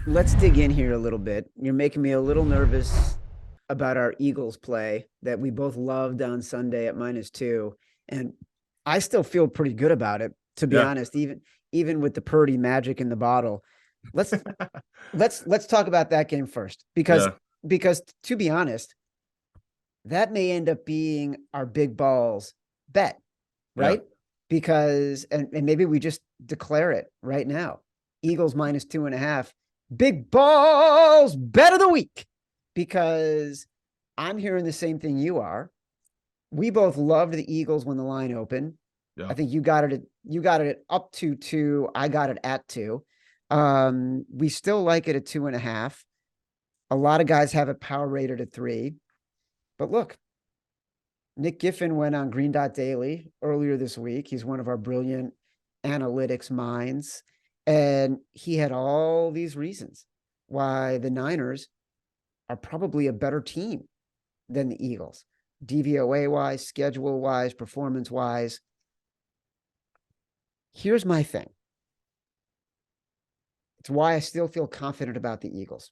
let's dig in here a little bit. You're making me a little nervous about our Eagles play that we both loved on Sunday at -2. And I still feel pretty good about it, to be Yeah. honest, even with the Purdy magic in the bottle. Let's let's talk about that game first because Yeah. because to be honest, that may end up being our big balls bet, Yeah. right? Because and maybe we just declare it right now. Eagles -2.5. Big balls bet of the week. Because I'm hearing the same thing you are. We both loved the Eagles when the line opened. I Yeah. think you got it at up to 2. I got it at 2. We still like it at 2.5. A lot of guys have it power rated at 3. But look, Nick Giffen went on Green Dot Daily earlier this week. He's one of our brilliant analytics minds. And he had all these reasons why the Niners are probably a better team than the Eagles, DVOA wise, schedule wise, performance wise. Here's my thing. It's why I still feel confident about the Eagles.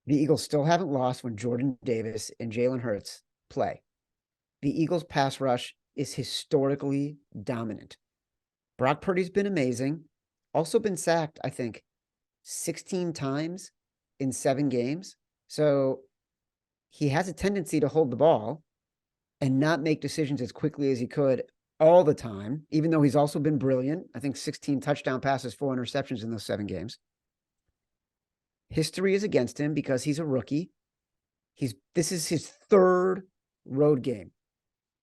The Eagles still haven't lost when Jordan Davis and Jalen Hurts play. The Eagles' pass rush is historically dominant. Brock Purdy's been amazing. Also been sacked, I think, 16 times in 7 games. So he has a tendency to hold the ball and not make decisions as quickly as he could all the time, even though he's also been brilliant. I think 16 touchdown passes, 4 interceptions in those 7 games. History is against him because he's a rookie. This is his 3rd road game.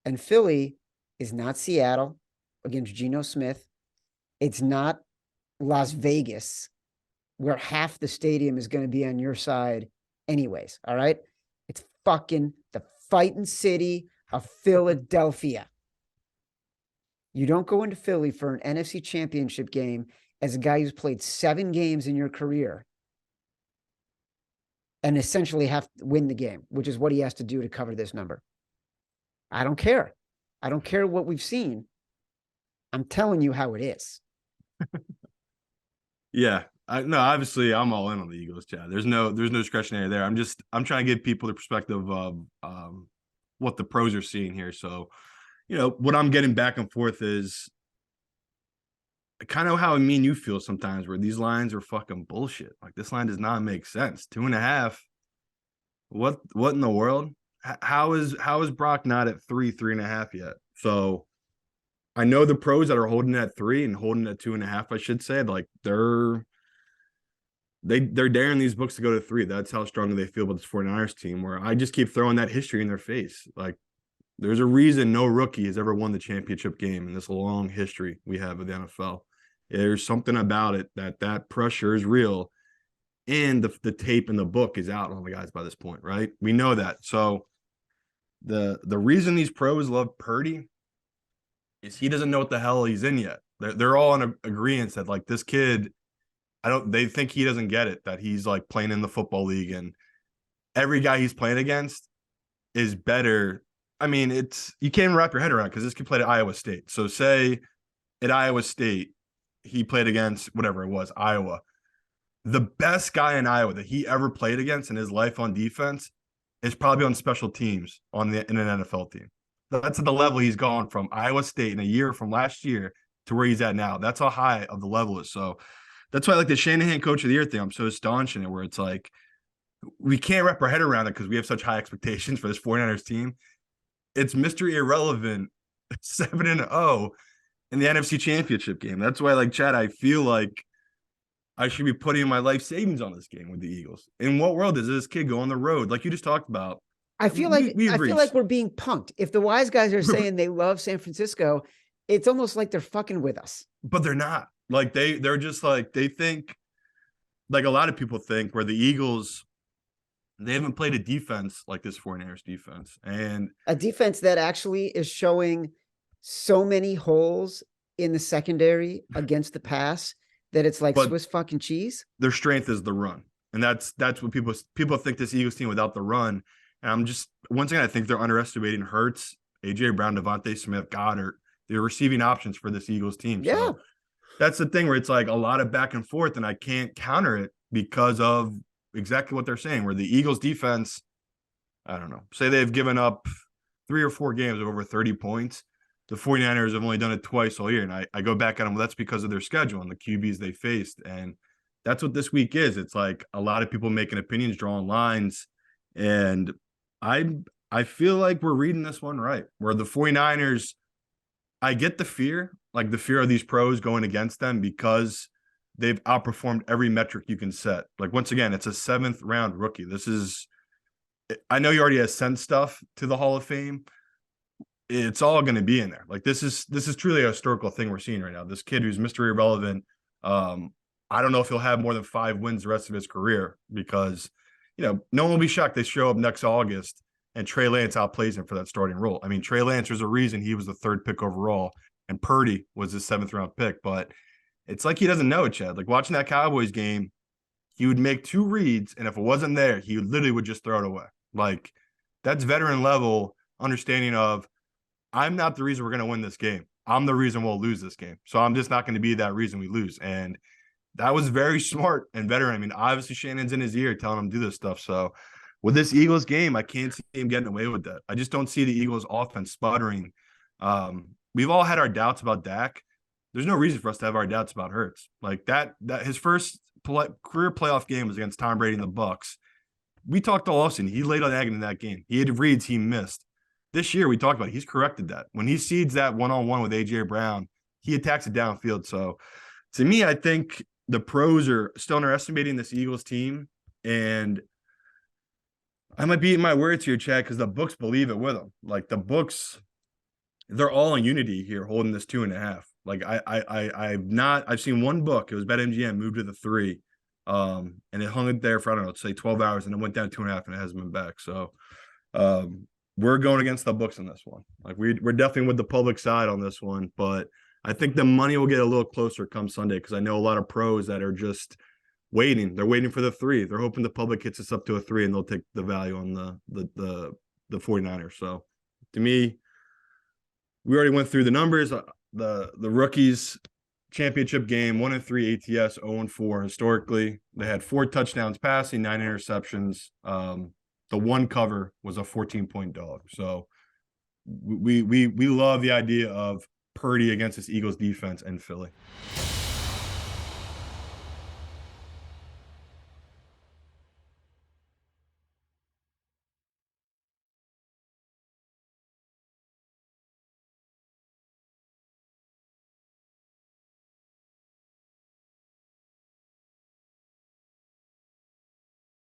And Philly is not Seattle against Geno Smith. It's not Las Vegas, where half the stadium is going to be on your side anyways, all right? It's fucking the fighting city of Philadelphia. You don't go into Philly for an NFC championship game as a guy who's played 7 games in your career and essentially have to win the game, which is what he has to do to cover this number. I don't care. I don't care what we've seen. I'm telling you how it is. Yeah. No, obviously I'm all in on the Eagles, Chad. There's no discretionary there. I'm trying to give people the perspective of what the pros are seeing here. So, what I'm getting back and forth is kind of how me and you feel sometimes, where these lines are fucking bullshit. Like, this line does not make sense. 2.5. What in the world? How is Brock not at 3.5 yet? So I know the pros that are holding it at 3 and holding it at 2.5, I should say, like they're daring these books to go to 3. That's how strongly they feel about this 49ers team, where I just keep throwing that history in their face. Like, there's a reason no rookie has ever won the championship game in this long history we have of the NFL. There's something about it that pressure is real, and the tape in the book is out on the guys by this point, right? We know that. So the reason these pros love Purdy is he doesn't know what the hell he's in yet. They're all in agreement that, like, this kid, they think he doesn't get it, that he's like playing in the football league, and every guy he's playing against is better. I mean, you can't wrap your head around, because this kid played at Iowa State. So say at Iowa State, he played against whatever it was, Iowa. The best guy in Iowa that he ever played against in his life on defense is probably on special teams in an NFL team. That's at the level he's gone from Iowa State in a year from last year to where he's at now. That's how high of the level is. So that's why, like, the Shanahan Coach of the Year thing, I'm so staunch in it, where it's like we can't wrap our head around it because we have such high expectations for this 49ers team. It's mystery irrelevant 7-0 in the NFC Championship game. That's why, like, Chad, I feel like I should be putting my life savings on this game with the Eagles. In what world does this kid go on the road, like you just talked about? I feel like We I agree, feel like we're being punked. If the wise guys are saying they love San Francisco, it's almost like they're fucking with us. but they're not. Like, they're just like, they think, like a lot of people think, where the Eagles, they haven't played a defense like this 49ers defense, and A defense that actually is showing so many holes in the secondary against the pass that it's like but Swiss fucking cheese. their strength is the run, and that's what people think this Eagles team without the run. And I'm just, once again, I think they're underestimating Hurts, AJ Brown, Devontae Smith, Goddard, the receiving options for this Eagles team. Yeah. So that's the thing where it's like a lot of back and forth, and I can't counter it because of exactly what they're saying. Where the Eagles defense, I don't know, say they've given up 3 or 4 games of over 30 points. The 49ers have only done it twice all year. And I go back at them, well, that's because of their schedule and the QBs they faced. And that's what this week is. It's like a lot of people making opinions, drawing lines. And I feel like we're reading this one right, where the 49ers, I get the fear, like the fear of these pros going against them because they've outperformed every metric you can set. Like, once again, it's a 7th round rookie. This is, I know you already have sent stuff to the Hall of Fame. It's all going to be in there. Like, this is truly a historical thing we're seeing right now. This kid who's Mr. Irrelevant. I don't know if he'll have more than 5 wins the rest of his career because, no one will be shocked they show up next August and Trey Lance outplays him for that starting role. I mean, Trey Lance, there's a reason he was the 3rd pick overall and Purdy was his 7th round pick, but it's like he doesn't know it, Chad. Like, watching that Cowboys game, he would make 2 reads, and if it wasn't there, he literally would just throw it away. Like, that's veteran level understanding of, I'm not the reason we're going to win this game. I'm the reason we'll lose this game. So I'm just not going to be that reason we lose. And that was very smart and veteran. I mean, obviously Shannon's in his ear telling him to do this stuff. So with this Eagles game, I can't see him getting away with that. I just don't see the Eagles offense sputtering. We've all had our doubts about Dak. There's no reason for us to have our doubts about Hurts. Like that his first career playoff game was against Tom Brady and the Bucs. We talked all offseason. He laid on egg in that game. He had reads he missed. This year, we talked about it. He's corrected that. When he seeds that one-on-one with A.J. Brown, he attacks it downfield. So, to me, I think the pros are still underestimating this Eagles team. And I might be eating my words here, Chad, because the books believe it with them. Like, the books, they're all in unity here, holding this 2.5. Like, I've seen one book. It was BetMGM, moved to the 3. And it hung it there for, I don't know, say 12 hours, and it went down 2.5, and it hasn't been back. So, we're going against the books on this one. Like, we're definitely with the public side on this one, but I think the money will get a little closer come Sunday because I know a lot of pros that are just waiting. They're waiting for the 3. They're hoping the public hits us up to a 3 and they'll take the value on the 49ers. So, to me, we already went through the numbers. The rookies championship game, 1-3 ATS, 0-4 historically. They had 4 touchdowns passing, 9 interceptions. The one cover was a 14-point dog. So we love the idea of Purdy against this Eagles defense in Philly.